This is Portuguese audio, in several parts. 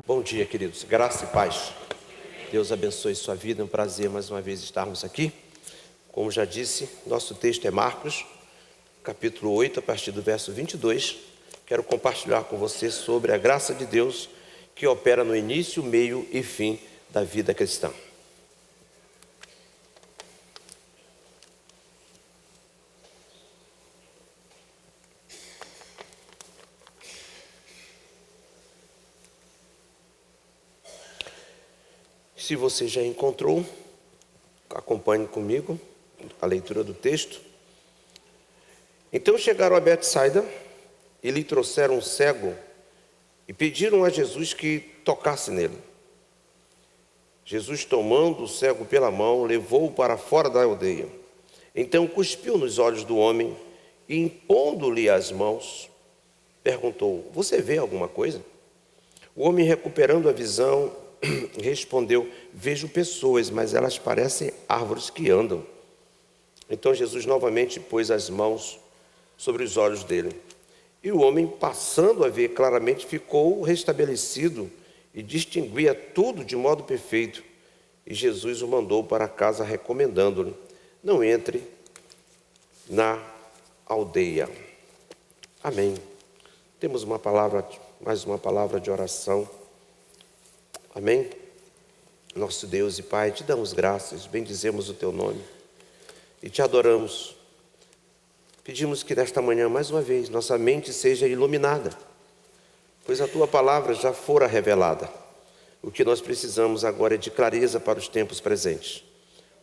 Bom dia, queridos. Graça e paz. Deus abençoe sua vida. É um prazer mais uma vez estarmos aqui. Como já disse, nosso texto é Marcos, capítulo 8, a partir do verso 22. Quero compartilhar com você sobre a graça de Deus que opera no início, meio e fim da vida cristã. Se você já encontrou, acompanhe comigo a leitura do texto. Então chegaram a Betsaida e lhe trouxeram um cego e pediram a Jesus que tocasse nele. Jesus, tomando o cego pela mão, levou-o para fora da aldeia. Então cuspiu nos olhos do homem e, impondo-lhe as mãos, perguntou: você vê alguma coisa? O homem, recuperando a visão, respondeu: vejo pessoas, mas elas parecem árvores que andam. Então Jesus novamente pôs as mãos sobre os olhos dele. E o homem, passando a ver claramente, ficou restabelecido e distinguia tudo de modo perfeito. E Jesus o mandou para casa, recomendando-lhe: não entre na aldeia. Amém. Temos uma palavra, mais uma palavra de oração. Amém? Nosso Deus e Pai, te damos graças, bendizemos o teu nome e te adoramos. Pedimos que nesta manhã, mais uma vez, nossa mente seja iluminada, pois a tua palavra já fora revelada. O que nós precisamos agora é de clareza para os tempos presentes.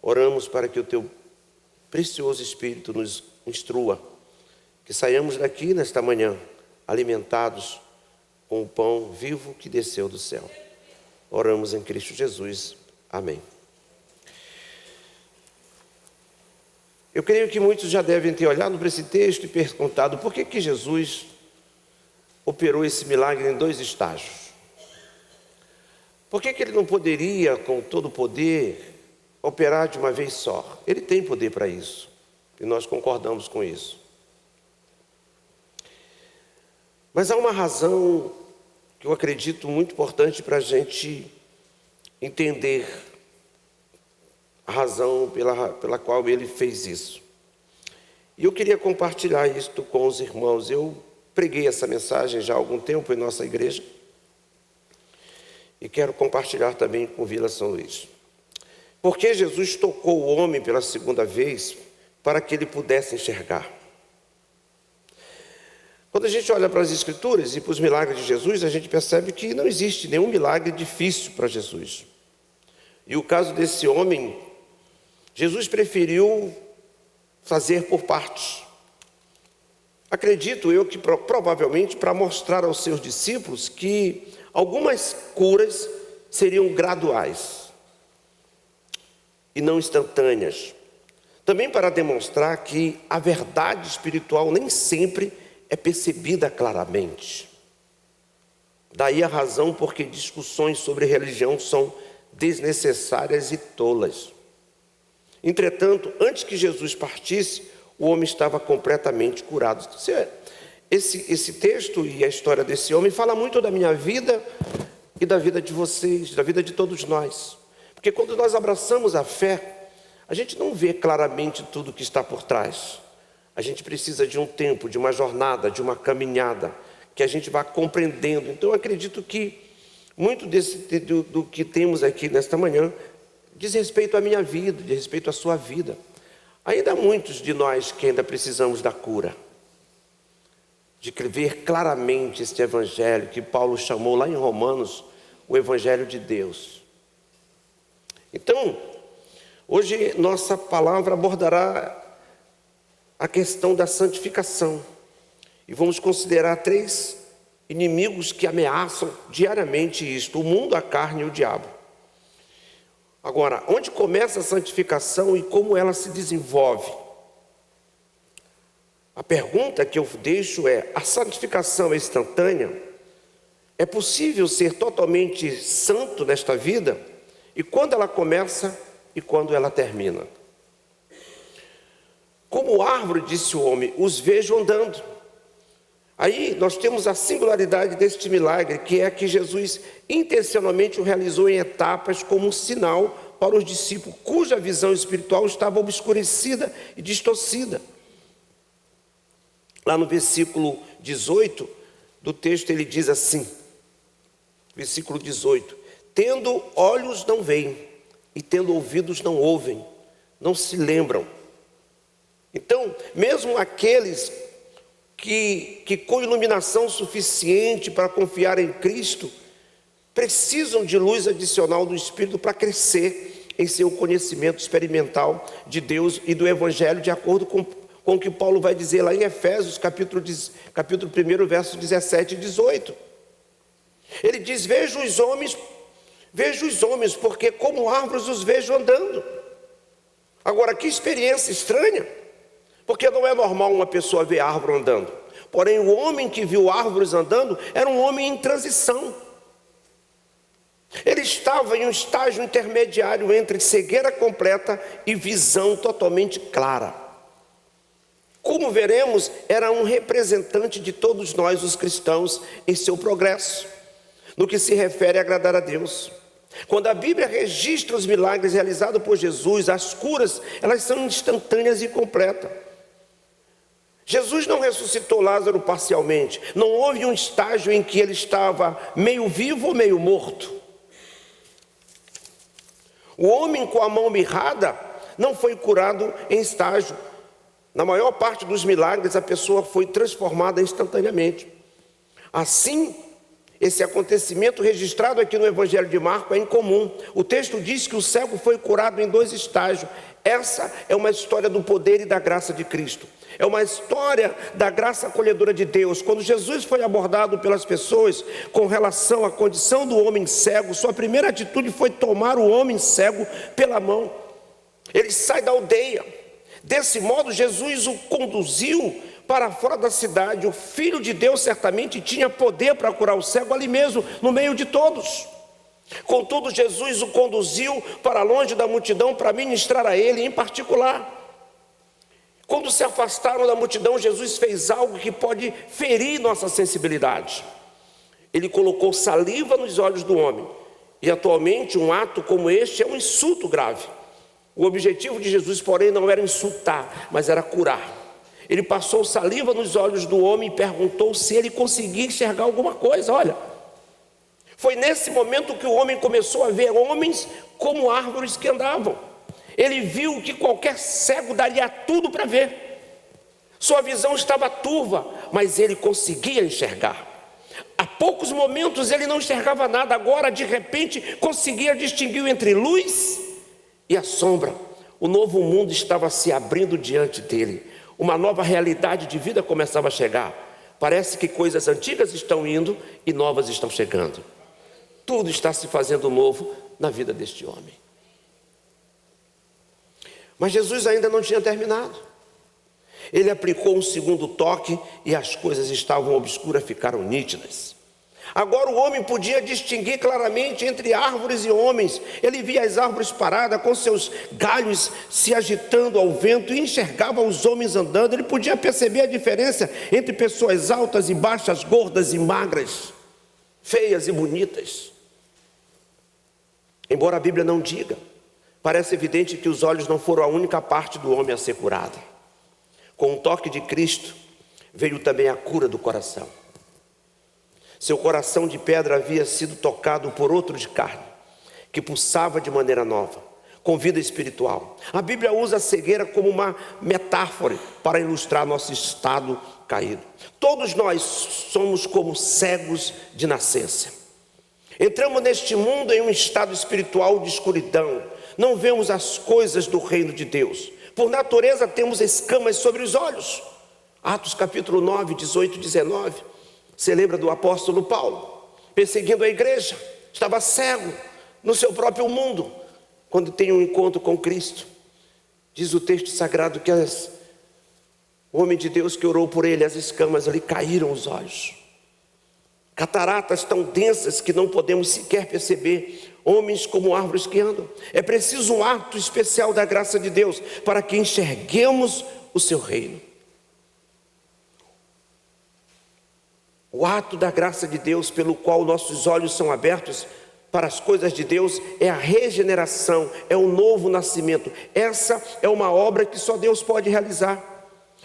Oramos para que o teu precioso Espírito nos instrua, que saiamos daqui nesta manhã alimentados com o pão vivo que desceu do céu. Oramos em Cristo Jesus. Amém. Eu creio que muitos já devem ter olhado para esse texto e perguntado por que Jesus operou esse milagre em 2 estágios. Por que ele não poderia, com todo o poder, operar de uma vez só? Ele tem poder para isso, e nós concordamos com isso. Mas há uma razão que eu acredito muito importante para a gente entender a razão pela qual ele fez isso. E eu queria compartilhar isto com os irmãos. Eu preguei essa mensagem já há algum tempo em nossa igreja e quero compartilhar também com Vila São Luís. Porque Jesus tocou o homem pela segunda vez para que ele pudesse enxergar. Quando a gente olha para as Escrituras e para os milagres de Jesus, a gente percebe que não existe nenhum milagre difícil para Jesus. E o caso desse homem, Jesus preferiu fazer por partes. Acredito eu que provavelmente para mostrar aos seus discípulos que algumas curas seriam graduais e não instantâneas. Também para demonstrar que a verdade espiritual nem sempre é percebida claramente. Daí a razão porque discussões sobre religião são desnecessárias e tolas. Entretanto, antes que Jesus partisse, o homem estava completamente curado. Esse texto e a história desse homem fala muito da minha vida e da vida de vocês, da vida de todos nós. Porque quando nós abraçamos a fé, a gente não vê claramente tudo que está por trás. A gente precisa de um tempo, de uma jornada, de uma caminhada, que a gente vá compreendendo. Então eu acredito que muito do que temos aqui nesta manhã diz respeito à minha vida, diz respeito à sua vida. Ainda há muitos de nós que ainda precisamos da cura, de ver claramente este evangelho que Paulo chamou lá em Romanos, o evangelho de Deus. Então, hoje nossa palavra abordará a questão da santificação. E vamos considerar 3 inimigos que ameaçam diariamente isto: o mundo, a carne e o diabo. Agora, onde começa a santificação e como ela se desenvolve? A pergunta que eu deixo é: a santificação é instantânea? É possível ser totalmente santo nesta vida? E quando ela começa e quando ela termina? Como árvore, disse o homem, os vejo andando, Aí nós temos a singularidade deste milagre, que é que Jesus intencionalmente o realizou em etapas como um sinal para os discípulos, cuja visão espiritual estava obscurecida e distorcida. Lá no versículo 18 do texto ele diz assim, versículo 18: tendo olhos não veem, e tendo ouvidos não ouvem, não se lembram. Então, mesmo aqueles que com iluminação suficiente para confiar em Cristo, precisam de luz adicional do Espírito para crescer em seu conhecimento experimental de Deus e do Evangelho, de acordo com o que Paulo vai dizer lá em Efésios, capítulo 1, versos 17 e 18. Ele diz: vejo os homens, porque como árvores os vejo andando. Agora, que experiência estranha, porque não é normal uma pessoa ver árvore andando. Porém, o homem que viu árvores andando era um homem em transição. Ele estava em um estágio intermediário entre cegueira completa e visão totalmente clara. Como veremos, era um representante de todos nós, os cristãos, em seu progresso, no que se refere a agradar a Deus. Quando a Bíblia registra os milagres realizados por Jesus, as curas, elas são instantâneas e completas. Jesus não ressuscitou Lázaro parcialmente. Não houve um estágio em que ele estava meio vivo ou meio morto. O homem com a mão mirrada não foi curado em estágio. Na maior parte dos milagres, a pessoa foi transformada instantaneamente. Assim, esse acontecimento registrado aqui no Evangelho de Marcos é incomum. O texto diz que o cego foi curado em 2 estágios. Essa é uma história do poder e da graça de Cristo. É uma história da graça acolhedora de Deus. Quando Jesus foi abordado pelas pessoas com relação à condição do homem cego, sua primeira atitude foi tomar o homem cego pela mão. Ele sai da aldeia. Desse modo, Jesus o conduziu para fora da cidade. O Filho de Deus certamente tinha poder para curar o cego ali mesmo, no meio de todos. Contudo, Jesus o conduziu para longe da multidão para ministrar a ele em particular. Quando se afastaram da multidão, Jesus fez algo que pode ferir nossa sensibilidade. Ele colocou saliva nos olhos do homem. E atualmente um ato como este é um insulto grave. O objetivo de Jesus, porém, não era insultar, mas era curar. Ele passou saliva nos olhos do homem e perguntou se ele conseguia enxergar alguma coisa. Olha, foi nesse momento que o homem começou a ver homens como árvores que andavam. Ele viu que qualquer cego daria tudo para ver. Sua visão estava turva, mas ele conseguia enxergar. Há poucos momentos ele não enxergava nada, agora de repente conseguia distinguir entre luz e a sombra. O novo mundo estava se abrindo diante dele. Uma nova realidade de vida começava a chegar. Parece que coisas antigas estão indo e novas estão chegando. Tudo está se fazendo novo na vida deste homem. Mas Jesus ainda não tinha terminado. Ele aplicou um segundo toque e as coisas estavam obscuras, ficaram nítidas. Agora o homem podia distinguir claramente entre árvores e homens. Ele via as árvores paradas com seus galhos se agitando ao vento e enxergava os homens andando. Ele podia perceber a diferença entre pessoas altas e baixas, gordas e magras, feias e bonitas. Embora a Bíblia não diga, parece evidente que os olhos não foram a única parte do homem a ser curada. Com o toque de Cristo, veio também a cura do coração. Seu coração de pedra havia sido tocado por outro de carne, que pulsava de maneira nova, com vida espiritual. A Bíblia usa a cegueira como uma metáfora para ilustrar nosso estado caído. Todos nós somos como cegos de nascença. Entramos neste mundo em um estado espiritual de escuridão. Não vemos as coisas do reino de Deus. Por natureza temos escamas sobre os olhos. Atos capítulo 9, 18 e 19. Você lembra do apóstolo Paulo? Perseguindo a igreja. Estava cego no seu próprio mundo. Quando tem um encontro com Cristo. Diz o texto sagrado que o homem de Deus que orou por ele, as escamas ali caíram os olhos. Cataratas tão densas que não podemos sequer perceber. Homens como árvores que andam. É preciso um ato especial da graça de Deus para que enxerguemos o seu reino. O ato da graça de Deus pelo qual nossos olhos são abertos para as coisas de Deus é a regeneração, é o novo nascimento. Essa é uma obra que só Deus pode realizar.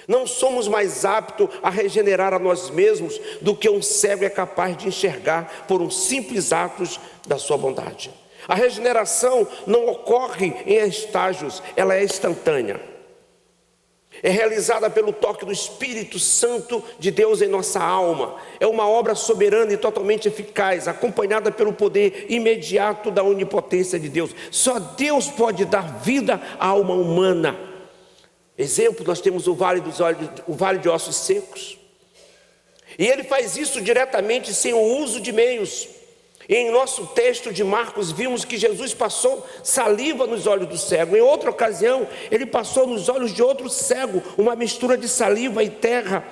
Não somos mais aptos a regenerar a nós mesmos do que um cego é capaz de enxergar por um simples ato da sua bondade. A regeneração não ocorre em estágios, ela é instantânea. É realizada pelo toque do Espírito Santo de Deus em nossa alma. É uma obra soberana e totalmente eficaz, acompanhada pelo poder imediato da onipotência de Deus. Só Deus pode dar vida à alma humana. Exemplo, nós temos o vale de ossos secos. E ele faz isso diretamente sem o uso de meios. E em nosso texto de Marcos vimos que Jesus passou saliva nos olhos do cego. Em outra ocasião, ele passou nos olhos de outro cego uma mistura de saliva e terra.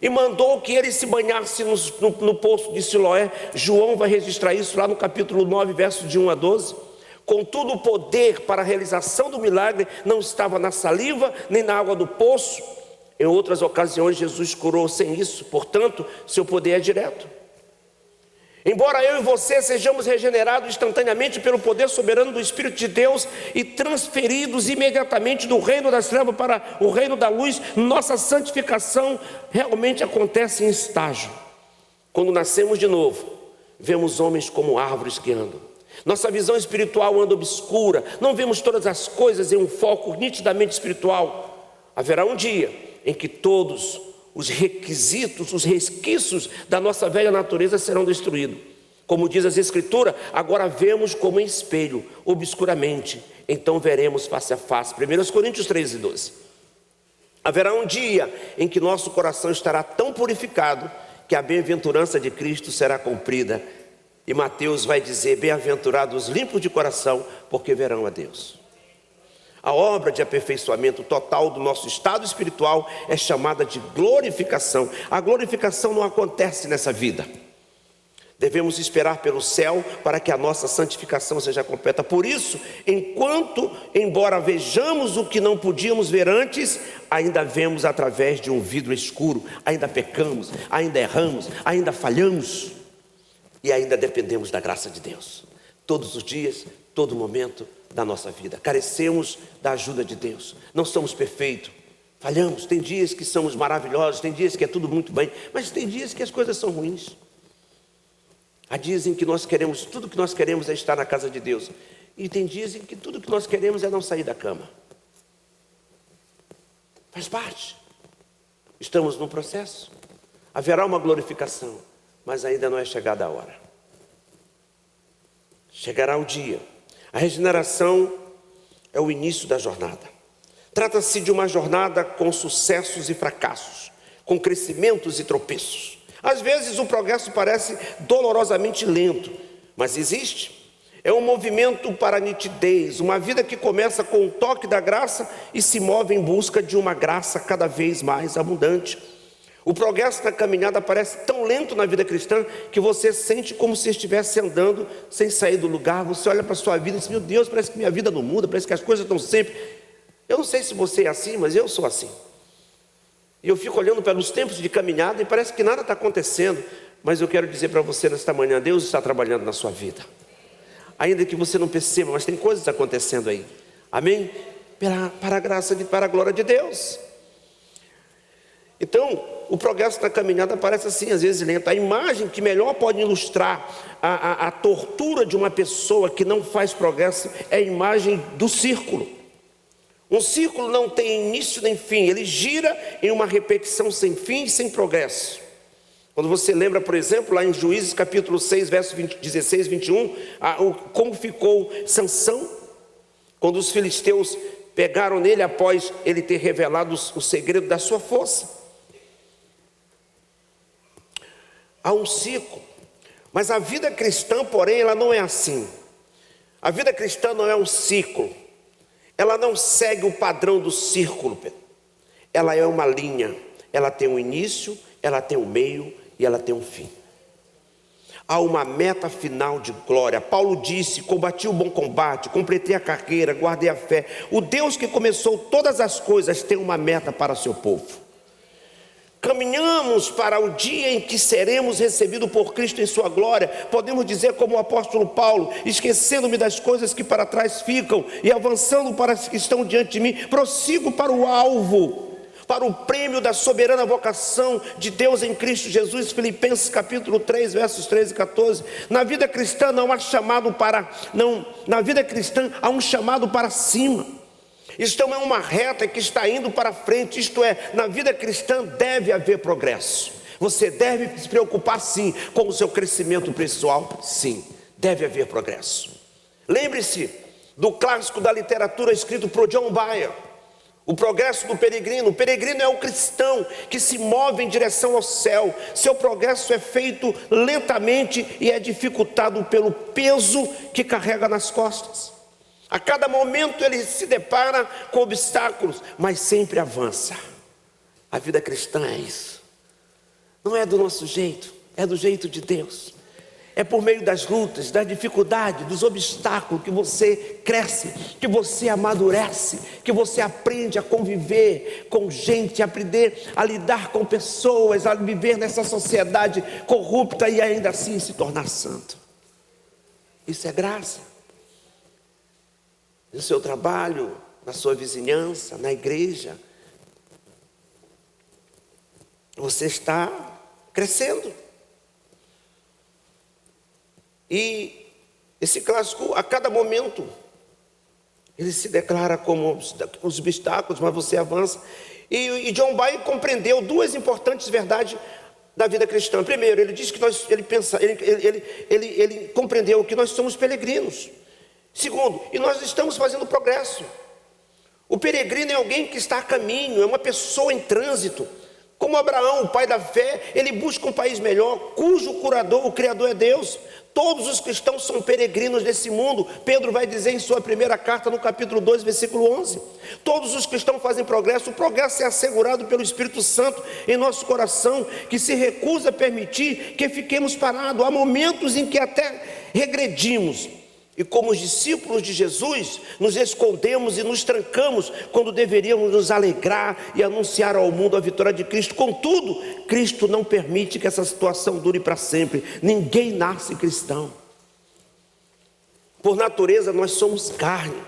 E mandou que ele se banhasse no poço de Siloé. João vai registrar isso lá no capítulo 9, versos de 1 a 12. Contudo, o poder para a realização do milagre não estava na saliva, nem na água do poço. Em outras ocasiões, Jesus curou sem isso. Portanto, seu poder é direto. Embora eu e você sejamos regenerados instantaneamente pelo poder soberano do Espírito de Deus e transferidos imediatamente do reino das trevas para o reino da luz, nossa santificação realmente acontece em estágio. Quando nascemos de novo, vemos homens como árvores que andam. Nossa visão espiritual anda obscura, não vemos todas as coisas em um foco nitidamente espiritual. Haverá um dia em que todos os requisitos, os resquícios da nossa velha natureza serão destruídos. Como diz as Escrituras, agora vemos como em espelho, obscuramente, então veremos face a face. 1 Coríntios 13, 12. Haverá um dia em que nosso coração estará tão purificado que a bem-aventurança de Cristo será cumprida. E Mateus vai dizer: bem-aventurados os limpos de coração, porque verão a Deus. A obra de aperfeiçoamento total do nosso estado espiritual é chamada de glorificação. A glorificação não acontece nessa vida. Devemos esperar pelo céu para que a nossa santificação seja completa. Por isso, embora vejamos o que não podíamos ver antes, ainda vemos através de um vidro escuro, ainda pecamos, ainda erramos, ainda falhamos e ainda dependemos da graça de Deus. Todos os dias, todo momento da nossa vida, carecemos da ajuda de Deus. Não somos perfeitos, falhamos. Tem dias que somos maravilhosos, tem dias que é tudo muito bem, mas tem dias que as coisas são ruins. Há dias em que tudo que nós queremos é estar na casa de Deus, e tem dias em que tudo que nós queremos é não sair da cama. Faz parte. Estamos num processo. Haverá uma glorificação, mas ainda não é chegada a hora. Chegará o dia. A regeneração é o início da jornada. Trata-se de uma jornada com sucessos e fracassos, com crescimentos e tropeços. Às vezes o progresso parece dolorosamente lento, mas existe. É um movimento para a nitidez, uma vida que começa com o toque da graça e se move em busca de uma graça cada vez mais abundante. O progresso na caminhada parece tão lento na vida cristã que você sente como se estivesse andando sem sair do lugar. Você olha para a sua vida e diz: meu Deus, parece que minha vida não muda, parece que as coisas estão sempre... Eu não sei se você é assim, mas eu sou assim. E eu fico olhando pelos tempos de caminhada e parece que nada está acontecendo. Mas eu quero dizer para você nesta manhã: Deus está trabalhando na sua vida. Ainda que você não perceba, mas tem coisas acontecendo aí. Amém? Para a glória de Deus. Então, o progresso na caminhada parece assim, às vezes lento. A imagem que melhor pode ilustrar a tortura de uma pessoa que não faz progresso é a imagem do círculo. Um círculo não tem início nem fim, ele gira em uma repetição sem fim e sem progresso. Quando você lembra, por exemplo, lá em Juízes capítulo 6, versos 16 e 21, como ficou Sansão, quando os filisteus pegaram nele após ele ter revelado o segredo da sua força. Há um ciclo, mas a vida cristã, porém, ela não é assim. A vida cristã não é um ciclo, ela não segue o padrão do círculo, ela é uma linha, ela tem um início, ela tem um meio e ela tem um fim. Há uma meta final de glória. Paulo disse: combati o bom combate, completei a carreira, guardei a fé. O Deus que começou todas as coisas tem uma meta para o seu povo. caminhamos para o dia em que seremos recebidos por Cristo em sua glória. Podemos dizer como o apóstolo Paulo: esquecendo-me das coisas que para trás ficam e avançando para as que estão diante de mim, prossigo para o alvo, para o prêmio da soberana vocação de Deus em Cristo Jesus. Filipenses capítulo 3, versos 13 e 14. Na vida cristã não há chamado para, não, na vida cristã há um chamado para cima. Isto é uma reta que está indo para frente, isto é, na vida cristã deve haver progresso. Você deve se preocupar sim com o seu crescimento pessoal, sim, deve haver progresso. Lembre-se do clássico da literatura escrito por John Byer, O Progresso do Peregrino. O peregrino é o cristão que se move em direção ao céu. Seu progresso é feito lentamente e é dificultado pelo peso que carrega nas costas. A cada momento ele se depara com obstáculos, mas sempre avança. A vida cristã é isso. Não é do nosso jeito, é do jeito de Deus. É por meio das lutas, das dificuldades, dos obstáculos que você cresce, que você amadurece, que você aprende a conviver com gente, a aprender a lidar com pessoas, a viver nessa sociedade corrupta e ainda assim se tornar santo. Isso é graça. No seu trabalho, na sua vizinhança, na igreja, você está crescendo. E esse clássico, a cada momento, ele se declara como os obstáculos, mas você avança. E John Byer compreendeu duas importantes verdades da vida cristã. Primeiro, ele diz que ele compreendeu que nós somos peregrinos. Segundo, e nós estamos fazendo progresso. O peregrino é alguém que está a caminho, é uma pessoa em trânsito. Como Abraão, o pai da fé, ele busca um país melhor, cujo curador, o Criador é Deus. Todos os cristãos são peregrinos desse mundo. Pedro vai dizer em sua primeira carta, no capítulo 2, versículo 11. Todos os cristãos fazem progresso. O progresso é assegurado pelo Espírito Santo em nosso coração, que se recusa a permitir que fiquemos parados. Há momentos em que até regredimos. E como os discípulos de Jesus, nos escondemos e nos trancamos quando deveríamos nos alegrar e anunciar ao mundo a vitória de Cristo. Contudo, Cristo não permite que essa situação dure para sempre. Ninguém nasce cristão. Por natureza, nós somos carne.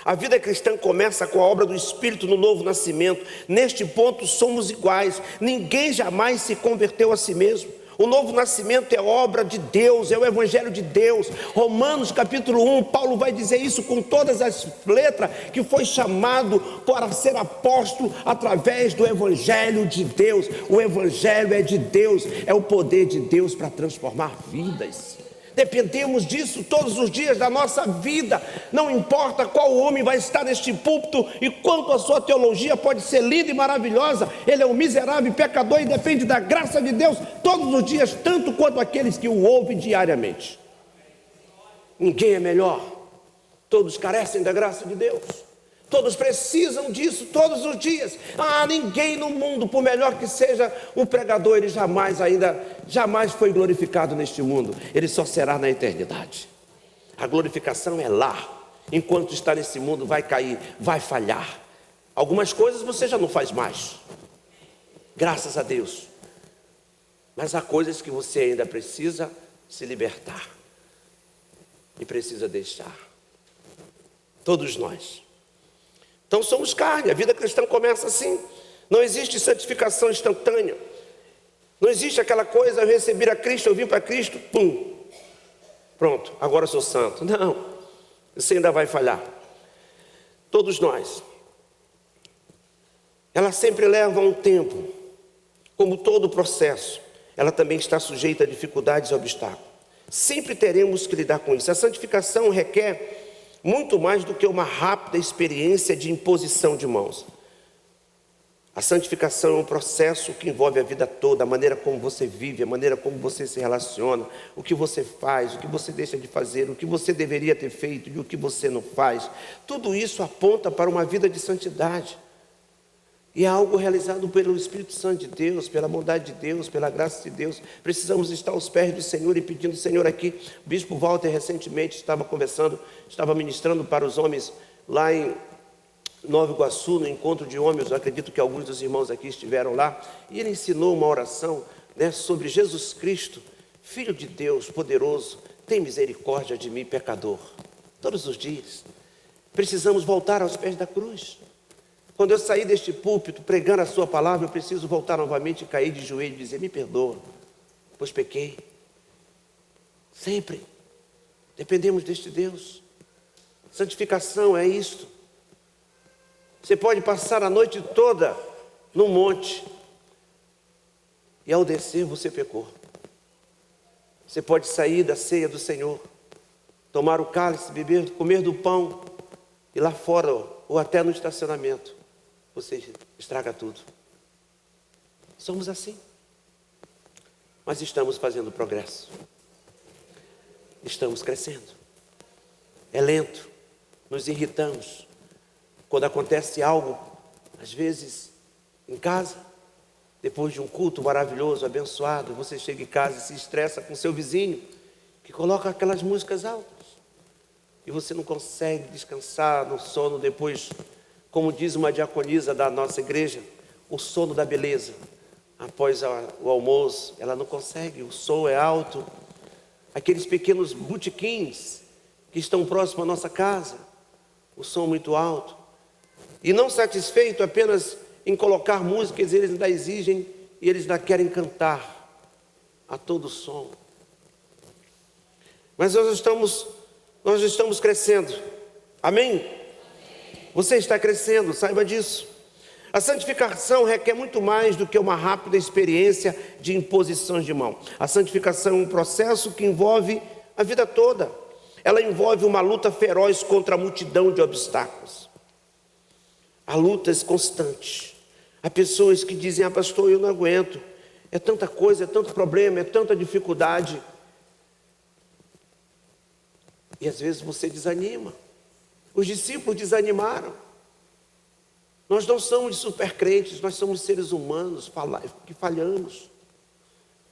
A vida cristã começa com a obra do Espírito no novo nascimento. Neste ponto, somos iguais. Ninguém jamais se converteu a si mesmo. O novo nascimento é obra de Deus, é o Evangelho de Deus. Romanos capítulo 1, Paulo vai dizer isso com todas as letras, que foi chamado para ser apóstolo através do Evangelho de Deus. O Evangelho é de Deus, é o poder de Deus para transformar vidas. Dependemos disso todos os dias da nossa vida. Não importa qual homem vai estar neste púlpito e quanto a sua teologia pode ser linda e maravilhosa, ele é um miserável e pecador e depende da graça de Deus todos os dias, tanto quanto aqueles que o ouvem diariamente. Ninguém é melhor. Todos carecem da graça de Deus. Todos precisam disso todos os dias. Ninguém no mundo, por melhor que seja um pregador, ele jamais foi glorificado neste mundo. Ele só será na eternidade. A glorificação é lá. Enquanto está nesse mundo, vai cair, vai falhar. Algumas coisas você já não faz mais, graças a Deus. Mas há coisas que você ainda precisa se libertar e precisa deixar. Todos nós. Então somos carne, a vida cristã começa assim. Não existe santificação instantânea. Não existe aquela coisa, eu receber a Cristo, eu vim para Cristo, pum, pronto, agora eu sou santo. Não, você ainda vai falhar. Todos nós. Ela sempre leva um tempo. Como todo processo, ela também está sujeita a dificuldades e obstáculos. Sempre teremos que lidar com isso. A santificação requer muito mais do que uma rápida experiência de imposição de mãos. A santificação é um processo que envolve a vida toda, a maneira como você vive, a maneira como você se relaciona, o que você faz, o que você deixa de fazer, o que você deveria ter feito e o que você não faz. Tudo isso aponta para uma vida de santidade. E é algo realizado pelo Espírito Santo de Deus, pela bondade de Deus, pela graça de Deus. Precisamos estar aos pés do Senhor e pedindo, Senhor, aqui. O bispo Walter recentemente estava conversando, estava ministrando para os homens lá Nova Iguaçu, no encontro de homens, eu acredito que alguns dos irmãos aqui estiveram lá, e ele ensinou uma oração, né, sobre Jesus Cristo, Filho de Deus poderoso, tem misericórdia de mim, pecador. Todos os dias precisamos voltar aos pés da cruz. Quando eu sair deste púlpito pregando a sua palavra, eu preciso voltar novamente e cair de joelho e dizer: me perdoa, pois pequei. Sempre dependemos deste Deus. Santificação é isto. Você pode passar a noite toda no monte e ao descer você pecou. Você pode sair da ceia do Senhor, tomar o cálice, beber, comer do pão, e lá fora ou até no estacionamento você estraga tudo. Somos assim, mas estamos fazendo progresso, estamos crescendo. É lento, nos irritamos quando acontece algo, às vezes em casa, depois de um culto maravilhoso, abençoado, você chega em casa e se estressa com seu vizinho, que coloca aquelas músicas altas, e você não consegue descansar no sono depois, como diz uma diaconisa da nossa igreja, o sono da beleza. Após o almoço, ela não consegue, o som é alto. Aqueles pequenos botequins que estão próximos à nossa casa, o som muito alto. E não satisfeito apenas em colocar músicas, eles ainda exigem e eles ainda querem cantar a todo som. Mas nós estamos crescendo. Amém? Você está crescendo, saiba disso. A santificação requer muito mais do que uma rápida experiência de imposições de mão. A santificação é um processo que envolve a vida toda. Ela envolve uma luta feroz contra a multidão de obstáculos. Há lutas constantes. Há pessoas que dizem: pastor, eu não aguento. É tanta coisa, é tanto problema, é tanta dificuldade. E às vezes você desanima. Os discípulos desanimaram. Nós não somos super crentes, nós somos seres humanos que falhamos.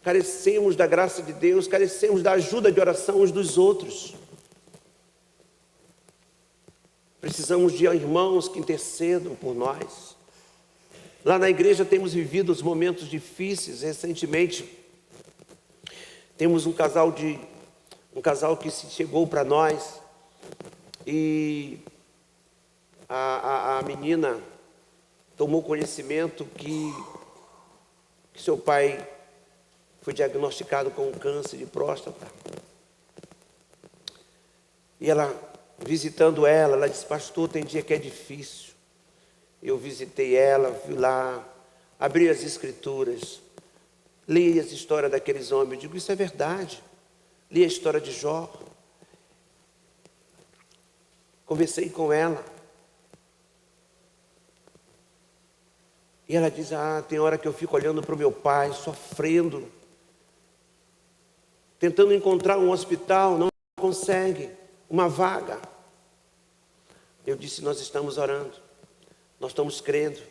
Carecemos da graça de Deus, carecemos da ajuda de oração uns dos outros. Precisamos de irmãos que intercedam por nós. Lá na igreja temos vivido os momentos difíceis. Recentemente temos um casal que chegou para nós e a menina tomou conhecimento que seu pai foi diagnosticado com um câncer de próstata. E ela, visitando ela disse: pastor, tem dia que é difícil. Eu visitei ela, fui lá, abri as escrituras, li as histórias daqueles homens. Eu digo: isso é verdade. Li a história de Jó. Conversei com ela. E ela diz: tem hora que eu fico olhando para o meu pai, sofrendo, tentando encontrar um hospital, não consegue, uma vaga. Eu disse: nós estamos orando, nós estamos crendo,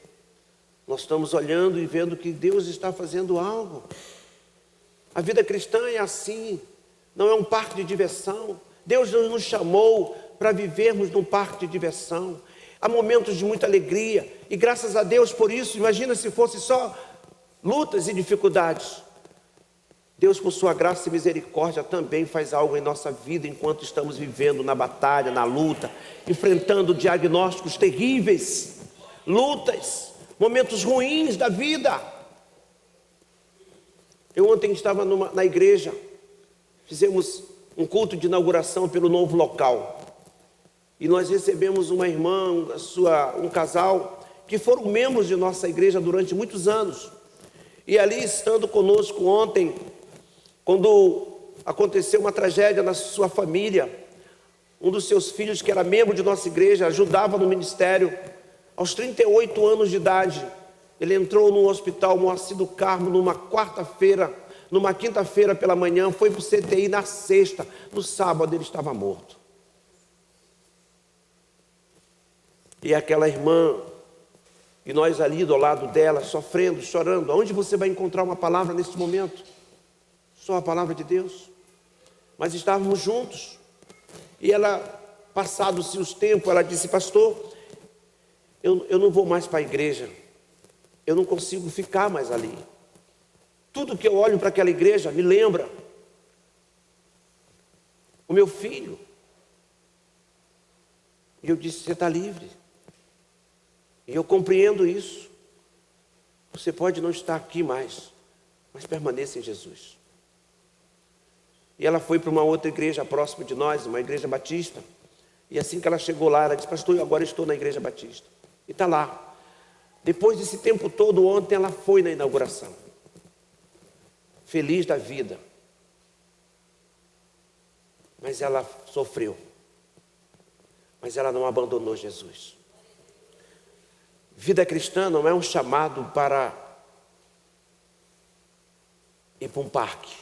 nós estamos olhando e vendo que Deus está fazendo algo. A vida cristã é assim, não é um parque de diversão. Deus não nos chamou para vivermos num parque de diversão. Há momentos de muita alegria, e graças a Deus por isso. Imagina se fosse só lutas e dificuldades. Deus, por sua graça e misericórdia, também faz algo em nossa vida enquanto estamos vivendo na batalha, na luta, enfrentando diagnósticos terríveis, lutas, momentos ruins da vida. Eu ontem estava na igreja, fizemos um culto de inauguração pelo novo local. E nós recebemos uma irmã, um casal, que foram membros de nossa igreja durante muitos anos. E ali, estando conosco ontem, quando aconteceu uma tragédia na sua família, um dos seus filhos, que era membro de nossa igreja, ajudava no ministério, aos 38 anos de idade, ele entrou no hospital Moacir do Carmo numa quinta-feira pela manhã, foi para o CTI na sexta, no sábado ele estava morto. E aquela irmã, e nós ali do lado dela, sofrendo, chorando. Onde você vai encontrar uma palavra nesse momento? Só a palavra de Deus. Mas estávamos juntos. E ela, passados-se os tempos, ela disse: pastor, eu não vou mais para a igreja, eu não consigo ficar mais ali. Tudo que eu olho para aquela igreja me lembra o meu filho. E eu disse: você está livre. E eu compreendo isso. Você pode não estar aqui mais, mas permaneça em Jesus. E ela foi para uma outra igreja próxima de nós, uma igreja batista. E assim que ela chegou lá, ela disse: pastor, eu agora estou na igreja batista. E está lá. Depois desse tempo todo, ontem ela foi na inauguração. Feliz da vida. Mas ela sofreu. Mas ela não abandonou Jesus. Vida cristã não é um chamado para ir para um parque.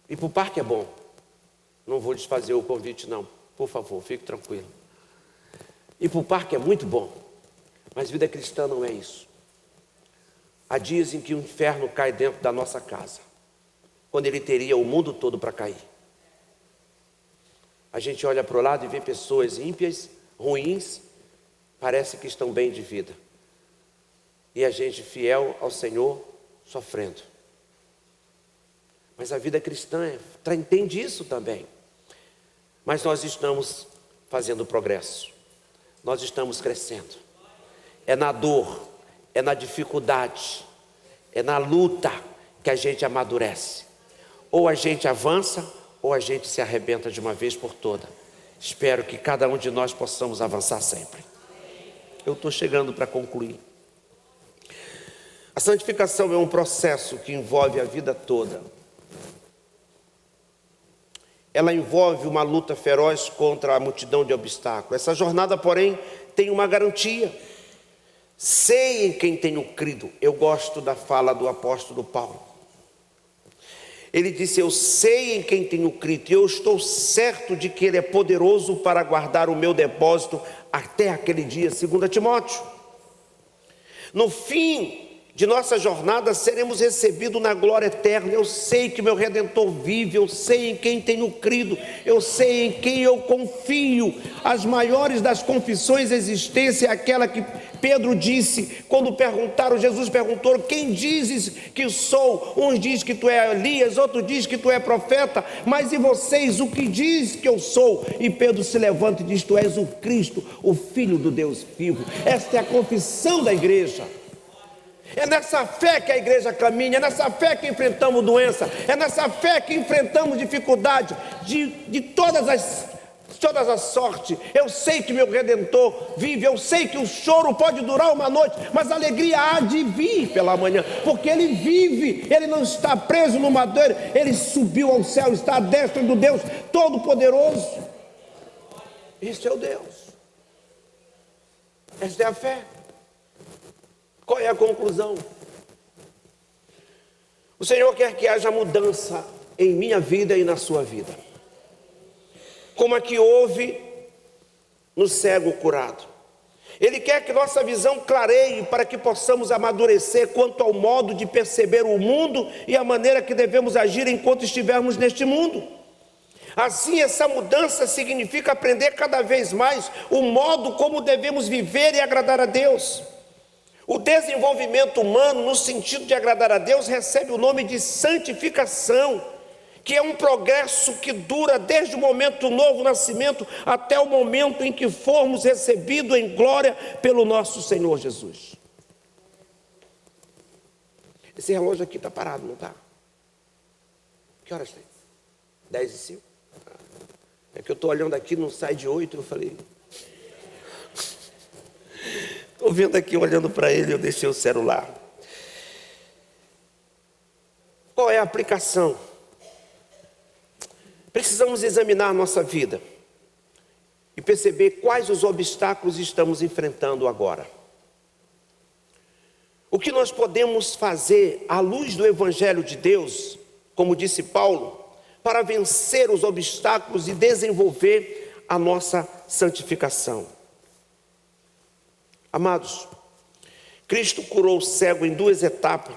Ir para o parque é bom. Não vou desfazer o convite, não. Por favor, fique tranquilo. Ir para o parque é muito bom. Mas vida cristã não é isso. Há dias em que o inferno cai dentro da nossa casa, quando ele teria o mundo todo para cair. A gente olha para o lado e vê pessoas ímpias, ruins, parece que estão bem de vida. E a gente fiel ao Senhor, sofrendo. Mas a vida cristã entende isso também. Mas nós estamos fazendo progresso. Nós estamos crescendo. É na dor, é na dificuldade, é na luta que a gente amadurece. Ou a gente avança, ou a gente se arrebenta de uma vez por toda. Espero que cada um de nós possamos avançar sempre. Eu estou chegando para concluir. A santificação é um processo que envolve a vida toda. Ela envolve uma luta feroz contra a multidão de obstáculos. Essa jornada, porém, tem uma garantia. Sei em quem tenho crido. Eu gosto da fala do apóstolo Paulo. Ele disse: eu sei em quem tenho crido, e eu estou certo de que Ele é poderoso para guardar o meu depósito até aquele dia, 2 Timóteo. No fim de nossa jornada, seremos recebidos na glória eterna. Eu sei que meu Redentor vive, eu sei em quem tenho crido, eu sei em quem eu confio. As maiores das confissões existentes é aquela que Pedro disse, quando Jesus perguntou: quem dizes que sou? Uns dizem que tu é Elias, outros dizem que tu é profeta, mas e vocês, o que diz que eu sou? E Pedro se levanta e diz: tu és o Cristo, o Filho do Deus vivo. Esta é a confissão da igreja. É nessa fé que a igreja caminha, é nessa fé que enfrentamos doença, é nessa fé que enfrentamos dificuldade de todas as sortes. Eu sei que meu Redentor vive, eu sei que o choro pode durar uma noite, mas a alegria há de vir pela manhã, porque Ele vive, Ele não está preso no madeiro, Ele subiu ao céu, está à destra do Deus Todo-Poderoso. Este é o Deus, esta é a fé. Qual é a conclusão? O Senhor quer que haja mudança em minha vida e na sua vida, como a que houve no cego curado. Ele quer que nossa visão clareie para que possamos amadurecer quanto ao modo de perceber o mundo e a maneira que devemos agir enquanto estivermos neste mundo. Assim, essa mudança significa aprender cada vez mais o modo como devemos viver e agradar a Deus. O desenvolvimento humano, no sentido de agradar a Deus, recebe o nome de santificação, que é um progresso que dura desde o momento do novo nascimento até o momento em que formos recebidos em glória pelo nosso Senhor Jesus. Esse relógio aqui está parado, não está? Que horas tem? 10:05? É que eu estou olhando aqui, não sai de 8, eu falei... Estou vendo aqui, olhando para ele, eu deixei o celular. Qual é a aplicação? Precisamos examinar nossa vida e perceber quais os obstáculos estamos enfrentando agora. O que nós podemos fazer à luz do Evangelho de Deus, como disse Paulo, para vencer os obstáculos e desenvolver a nossa santificação. Amados, Cristo curou o cego em 2 etapas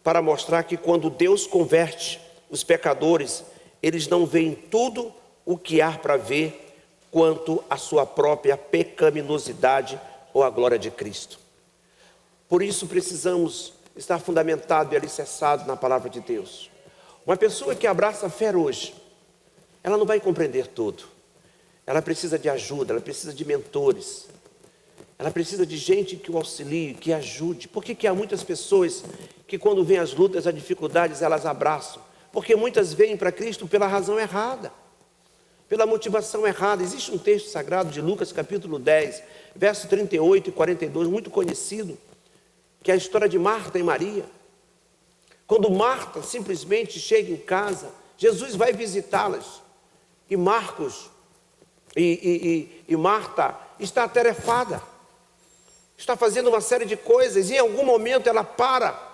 para mostrar que quando Deus converte os pecadores, eles não veem tudo o que há para ver, quanto à sua própria pecaminosidade ou à glória de Cristo. Por isso precisamos estar fundamentado e alicerçado na palavra de Deus. Uma pessoa que abraça a fé hoje, ela não vai compreender tudo. Ela precisa de ajuda, ela precisa de mentores. Ela precisa de gente que o auxilie, que ajude. Por que há muitas pessoas que quando vêm as lutas, as dificuldades, elas abraçam? Porque muitas vêm para Cristo pela razão errada, pela motivação errada. Existe um texto sagrado de Lucas capítulo 10, verso 38 e 42, muito conhecido, que é a história de Marta e Maria. Quando Marta simplesmente chega em casa, Jesus vai visitá-las. E Marta está atarefada, está fazendo uma série de coisas, e em algum momento ela para,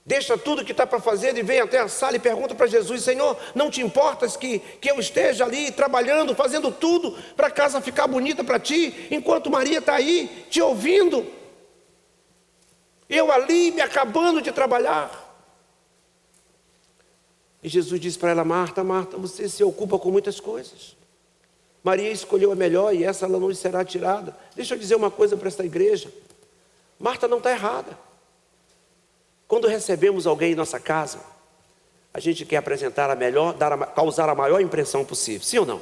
deixa tudo que está para fazer e vem até a sala e pergunta para Jesus: Senhor, não te importas que eu esteja ali trabalhando, fazendo tudo para a casa ficar bonita para ti, enquanto Maria está aí te ouvindo, eu ali me acabando de trabalhar? E Jesus disse para ela: Marta, Marta, você se ocupa com muitas coisas. Maria escolheu a melhor e essa ela não lhe será tirada. Deixa eu dizer uma coisa para esta igreja. Marta não está errada. Quando recebemos alguém em nossa casa, a gente quer apresentar a melhor, causar a maior impressão possível. Sim ou não?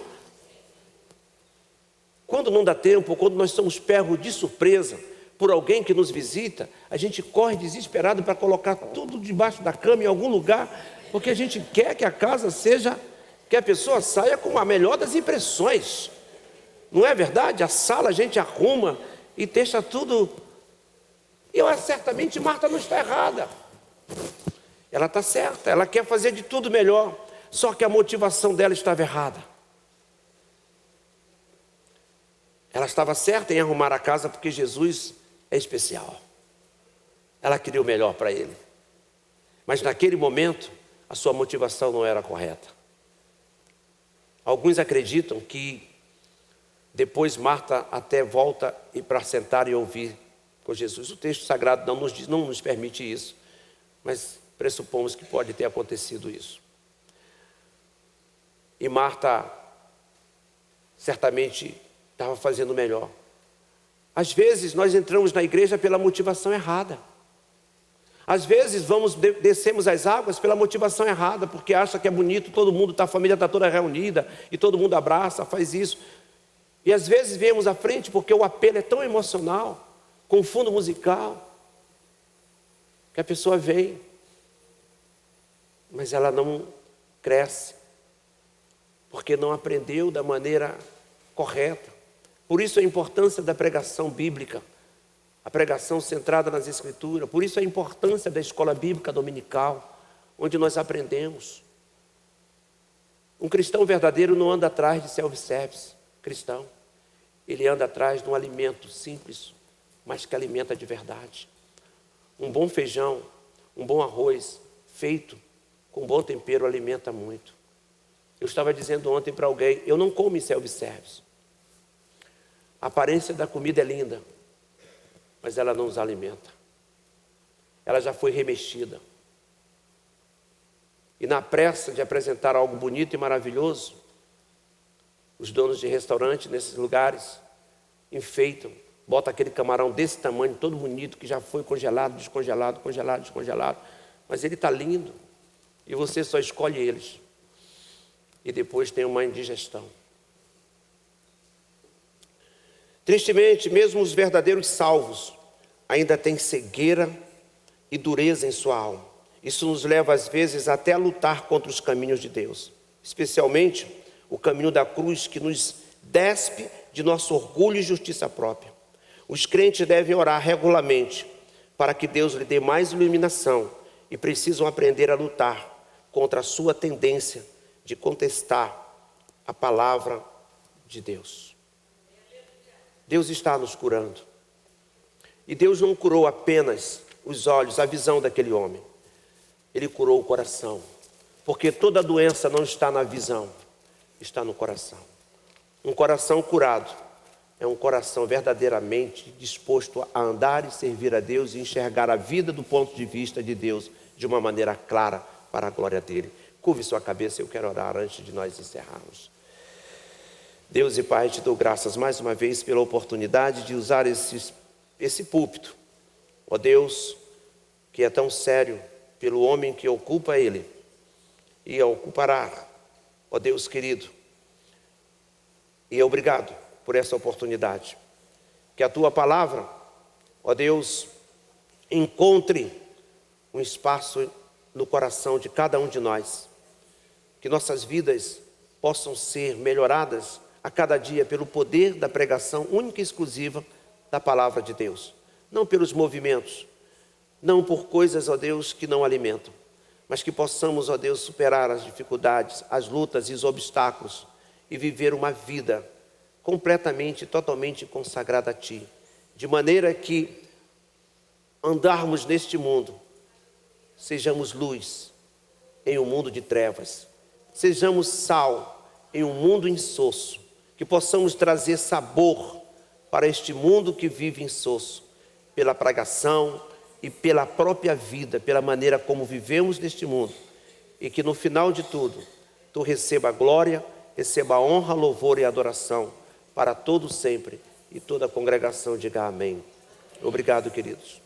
Quando não dá tempo, quando nós somos pegos de surpresa por alguém que nos visita, a gente corre desesperado para colocar tudo debaixo da cama em algum lugar, porque a gente quer que a casa seja, que a pessoa saia com a melhor das impressões. Não é verdade? A sala a gente arruma e deixa tudo. E certamente Marta não está errada. Ela está certa, ela quer fazer de tudo melhor, só que a motivação dela estava errada. Ela estava certa em arrumar a casa porque Jesus é especial. Ela queria o melhor para ele. Mas naquele momento, a sua motivação não era correta. Alguns acreditam que depois Marta até volta para sentar e ouvir com Jesus. O texto sagrado não nos permite isso, mas pressupomos que pode ter acontecido isso. E Marta certamente estava fazendo melhor. Às vezes nós entramos na igreja pela motivação errada. Às vezes descemos as águas pela motivação errada, porque acha que é bonito, todo mundo a família está toda reunida e todo mundo abraça, faz isso. E às vezes viemos à frente porque o apelo é tão emocional, com fundo musical, que a pessoa vem, mas ela não cresce, porque não aprendeu da maneira correta. Por isso a importância da pregação bíblica, a pregação centrada nas Escrituras. Por isso a importância da escola bíblica dominical, onde nós aprendemos. Um cristão verdadeiro não anda atrás de self-service cristão. Ele anda atrás de um alimento simples, mas que alimenta de verdade. Um bom feijão, um bom arroz, feito com bom tempero, alimenta muito. Eu estava dizendo ontem para alguém: eu não como em self-service. A aparência da comida é linda, mas ela não nos alimenta. Ela já foi remexida. E na pressa de apresentar algo bonito e maravilhoso, os donos de restaurante nesses lugares enfeitam, botam aquele camarão desse tamanho, todo bonito, que já foi congelado, descongelado, congelado, descongelado, mas ele está lindo, e você só escolhe eles, e depois tem uma indigestão. Tristemente, mesmo os verdadeiros salvos ainda têm cegueira e dureza em sua alma. Isso nos leva às vezes até a lutar contra os caminhos de Deus, especialmente o caminho da cruz, que nos despe de nosso orgulho e justiça própria. Os crentes devem orar regularmente para que Deus lhe dê mais iluminação e precisam aprender a lutar contra a sua tendência de contestar a palavra de Deus. Deus está nos curando. E Deus não curou apenas os olhos, a visão daquele homem. Ele curou o coração. Porque toda doença não está na visão, está no coração. Um coração curado é um coração verdadeiramente disposto a andar e servir a Deus e enxergar a vida do ponto de vista de Deus de uma maneira clara para a glória dele. Curve sua cabeça, eu quero orar antes de nós encerrarmos. Deus e Pai, te dou graças mais uma vez pela oportunidade de usar esse púlpito. Ó Deus, que é tão sério, pelo homem que ocupa ele e ocupará. Ó Deus querido, e obrigado por essa oportunidade. Que a tua palavra, ó Deus, encontre um espaço no coração de cada um de nós. Que nossas vidas possam ser melhoradas a cada dia pelo poder da pregação única e exclusiva da palavra de Deus. Não pelos movimentos, não por coisas, ó Deus, que não alimentam, mas que possamos, ó Deus, superar as dificuldades, as lutas e os obstáculos e viver uma vida completamente, totalmente consagrada a Ti, de maneira que andarmos neste mundo, sejamos luz em um mundo de trevas, sejamos sal em um mundo insosso, que possamos trazer sabor para este mundo que vive insosso, pela pregação e pela própria vida, pela maneira como vivemos neste mundo, e que no final de tudo, Tu receba a glória, receba a honra, louvor e adoração para todo sempre, e toda a congregação diga amém. Obrigado, queridos.